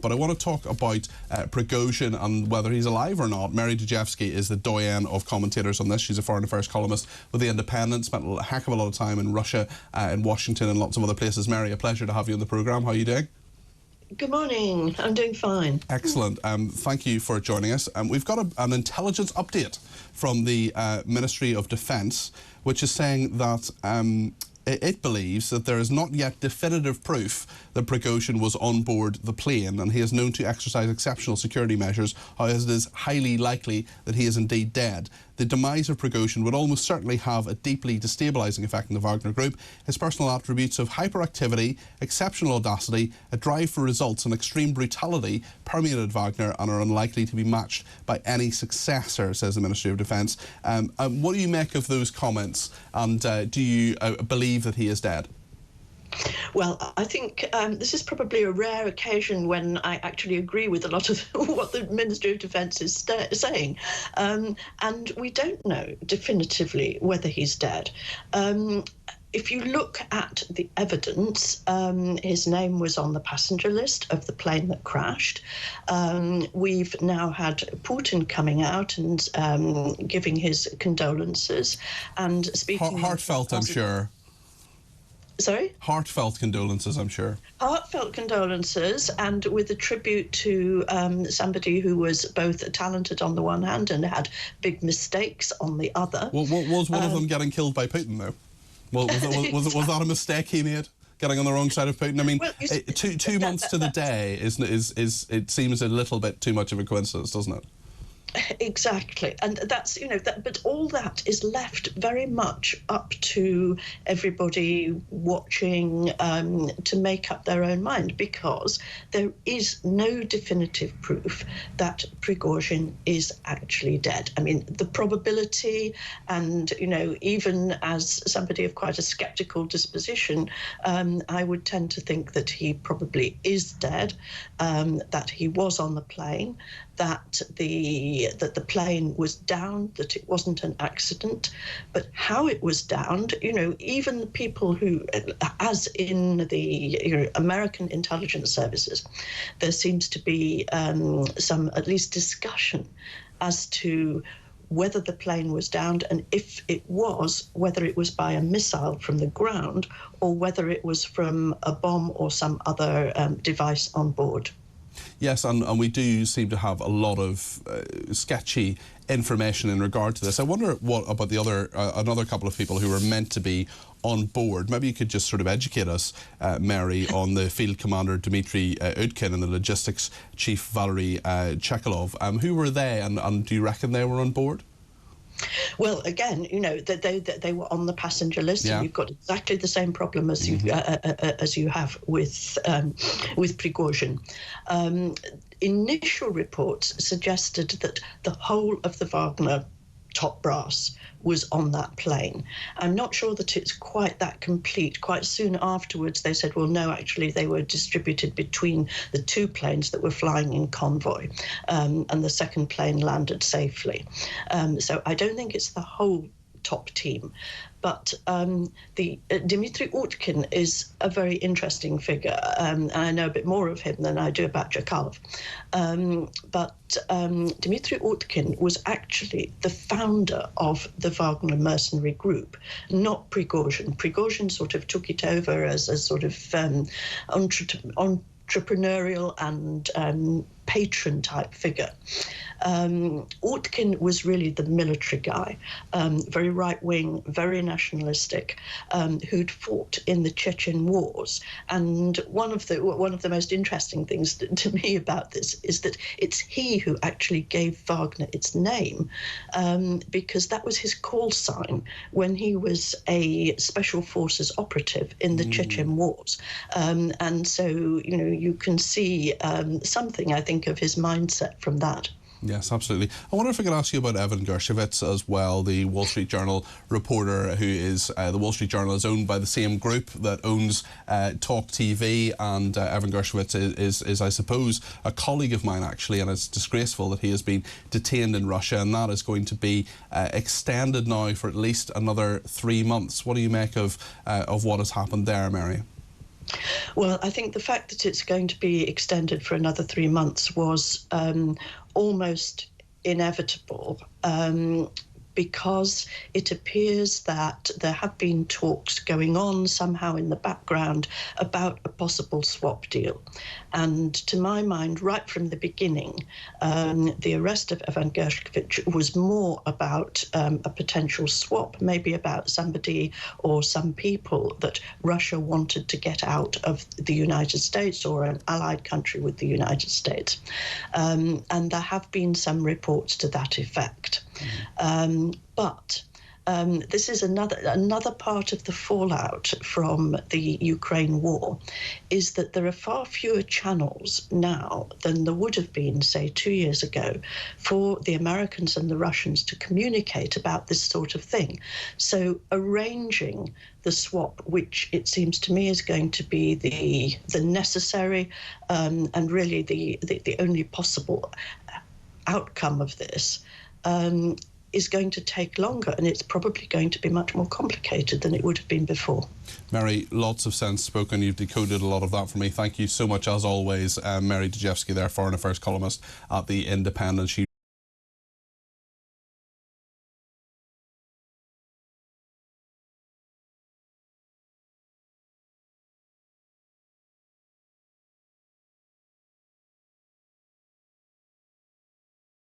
But I want to talk about Prigozhin and whether he's alive or not. Mary Dejevsky is the doyen of commentators on this. She's a foreign affairs columnist with the Independent, spent a heck of a lot of time in Russia, in Washington and lots of other places. Mary, a pleasure to have you on the programme. How are you doing? Good morning. I'm doing fine. Excellent. Thank you for joining us. We've got an intelligence update from the Ministry of Defence, which is saying that it believes that there is not yet definitive proof that Prigozhin was on board the plane, and he is known to exercise exceptional security measures, as it is highly likely that he is indeed dead. The demise of Prigozhin would almost certainly have a deeply destabilising effect on the Wagner group. His personal attributes of hyperactivity, exceptional audacity, a drive for results and extreme brutality permeated Wagner and are unlikely to be matched by any successor, says the Ministry of Defence. What do you make of those comments, and do you believe that he is dead? Well, I think this is probably a rare occasion when I actually agree with a lot of what the Ministry of Defence is saying. And we don't know definitively whether he's dead. If you look at the evidence, his name was on the passenger list of the plane that crashed. We've now had Putin coming out and giving his condolences and speaking... Heartfelt, I'm sure. Sorry? Heartfelt condolences, I'm sure. Heartfelt condolences, and with a tribute to somebody who was both talented on the one hand and had big mistakes on the other. Well, was one of them getting killed by Putin, though? Well, was that a mistake he made, getting on the wrong side of Putin? I mean, well, two months to the day it seems a little bit too much of a coincidence, doesn't it? Exactly, and that's, you know, but all that is left very much up to everybody watching to make up their own mind, because there is no definitive proof that Prigozhin is actually dead. I mean, the probability, and, you know, even as somebody of quite a sceptical disposition, I would tend to think that he probably is dead, that he was on the plane, that the plane was downed, that it wasn't an accident, but how it was downed, you know, even the people who, as in the American intelligence services, there seems to be some at least discussion as to whether the plane was downed, and if it was, whether it was by a missile from the ground or whether it was from a bomb or some other device on board. Yes, and we do seem to have a lot of sketchy information in regard to this. I wonder what about the another couple of people who were meant to be on board. Maybe you could just sort of educate us, Mary, on the field commander Dmitry Utkin and the logistics chief Valery Chekalov. Who were they, and do you reckon they were on board? Well, again, you know, they were on the passenger list, yeah. And you've got exactly the same problem as you have with Prigozhin. Initial reports suggested that the whole of the Wagner top brass was on that plane. I'm not sure that it's quite that complete. Quite soon afterwards, they said, well, no, actually, they were distributed between the two planes that were flying in convoy, and the second plane landed safely. So I don't think it's the whole top team. But Dmitry Utkin is a very interesting figure, and I know a bit more of him than I do about Chekalov. But Dmitry Utkin was actually the founder of the Wagner mercenary group, not Prigozhin. Prigozhin sort of took it over as a sort of entrepreneurial and patron type figure. Utkin was really the military guy, very right-wing, very nationalistic, who'd fought in the Chechen wars. And one of the most interesting things to me about this is that it's he who actually gave Wagner its name, because that was his call sign when he was a special forces operative in the Chechen wars. And so, you know, you can see something, I think, of his mindset from that. Yes, absolutely. I wonder if I could ask you about Evan Gershkovich as well, the Wall Street Journal reporter who is... the Wall Street Journal is owned by the same group that owns TalkTV, and Evan Gershkovich is, I suppose, a colleague of mine, actually, and it's disgraceful that he has been detained in Russia, and that is going to be extended now for at least another 3 months. What do you make of what has happened there, Mary? Well, I think the fact that it's going to be extended for another 3 months was almost inevitable. Because it appears that there have been talks going on somehow in the background about a possible swap deal. And to my mind, right from the beginning, the arrest of Evan Gershkovich was more about a potential swap, maybe about somebody or some people that Russia wanted to get out of the United States or an allied country with the United States. And there have been some reports to that effect. But this is another part of the fallout from the Ukraine war, is that there are far fewer channels now than there would have been, say, 2 years ago, for the Americans and the Russians to communicate about this sort of thing. So arranging the swap, which it seems to me is going to be the necessary and really the only possible outcome of this, is going to take longer, and it's probably going to be much more complicated than it would have been before. Mary, lots of sense spoken. You've decoded a lot of that for me. Thank you so much, as always. Mary Dejevsky there, foreign affairs columnist at the Independent. She